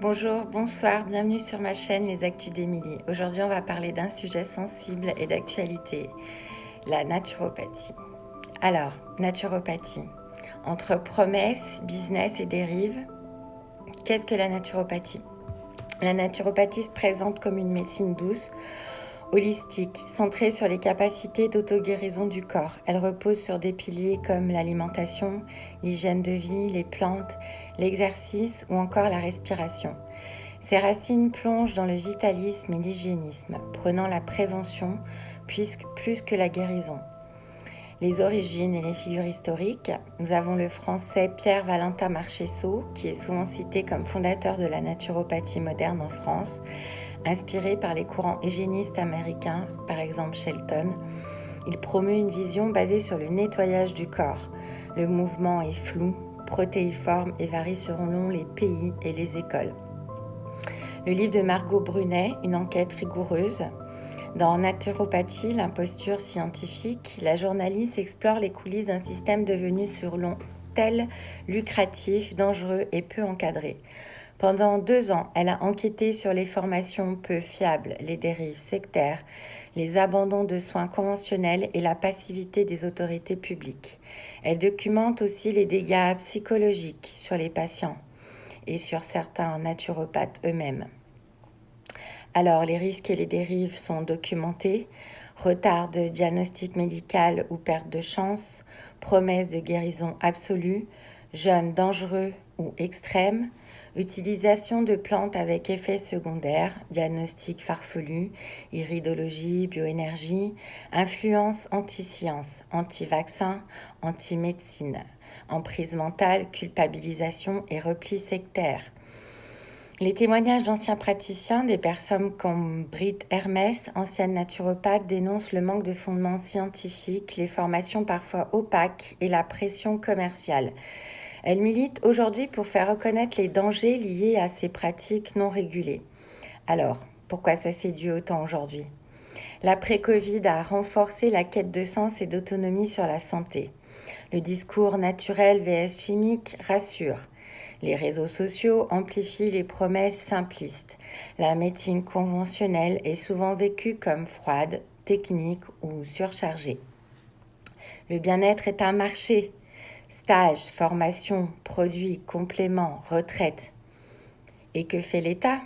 Bonjour, bonsoir, bienvenue sur ma chaîne Les Actus d'Émilie. Aujourd'hui, on va parler d'un sujet sensible et d'actualité, la naturopathie. Alors, naturopathie. Entre promesses, business et dérives, qu'est-ce que la naturopathie? La naturopathie se présente comme une médecine douce, holistique, centrée sur les capacités d'auto-guérison du corps. Elle repose sur des piliers comme l'alimentation, l'hygiène de vie, les plantes, l'exercice ou encore la respiration. Ses racines plongent dans le vitalisme et l'hygiénisme, prenant la prévention plus que la guérison. Les origines et les figures historiques, nous avons le français Pierre Valentin Marcheseau, qui est souvent cité comme fondateur de la naturopathie moderne en France, inspiré par les courants hygiénistes américains, par exemple Shelton. Il promeut une vision basée sur le nettoyage du corps. Le mouvement est flou, protéiforme et varie selon les pays et les écoles. Le livre de Margot Brunet, une enquête rigoureuse. Dans Naturopathie, l'imposture scientifique, la journaliste explore les coulisses d'un système devenu sur long tel lucratif, dangereux et peu encadré. Pendant 2 ans, elle a enquêté sur les formations peu fiables, les dérives sectaires, les abandons de soins conventionnels et la passivité des autorités publiques. Elle documente aussi les dégâts psychologiques sur les patients et sur certains naturopathes eux-mêmes. Alors, les risques et les dérives sont documentés. Retard de diagnostic médical ou perte de chance, promesse de guérison absolue, jeûne dangereux ou extrême, utilisation de plantes avec effets secondaires, diagnostic farfelu, iridologie, bioénergie, influence anti-science, anti-vaccin, anti-médecine, emprise mentale, culpabilisation et repli sectaire. Les témoignages d'anciens praticiens, des personnes comme Britt Hermès, ancienne naturopathe, dénoncent le manque de fondements scientifiques, les formations parfois opaques et la pression commerciale. Elle milite aujourd'hui pour faire reconnaître les dangers liés à ces pratiques non régulées. Alors, pourquoi ça séduit autant aujourd'hui? L'après-Covid a renforcé la quête de sens et d'autonomie sur la santé. Le discours naturel vs chimique rassure. Les réseaux sociaux amplifient les promesses simplistes. La médecine conventionnelle est souvent vécue comme froide, technique ou surchargée. Le bien-être est un marché. Stages, formations, produits, compléments, retraite. Et que fait l'État ?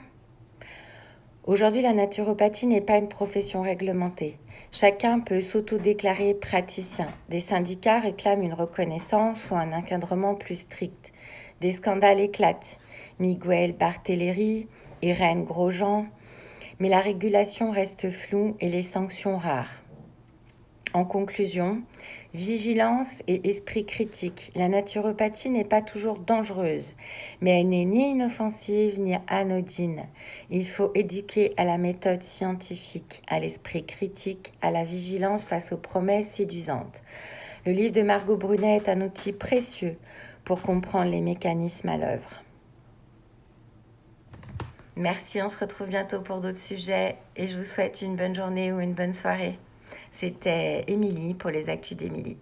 Aujourd'hui, la naturopathie n'est pas une profession réglementée. Chacun peut s'auto-déclarer praticien. Des syndicats réclament une reconnaissance ou un encadrement plus strict. Des scandales éclatent. Miguel Barthéléry, Irène Grosjean. Mais la régulation reste floue et les sanctions rares. En conclusion, vigilance et esprit critique. La naturopathie n'est pas toujours dangereuse, mais elle n'est ni inoffensive ni anodine. Il faut éduquer à la méthode scientifique, à l'esprit critique, à la vigilance face aux promesses séduisantes. Le livre de Margot Brunet est un outil précieux pour comprendre les mécanismes à l'œuvre. Merci, on se retrouve bientôt pour d'autres sujets et je vous souhaite une bonne journée ou une bonne soirée. C'était Émilie pour les Actus d'Émilie.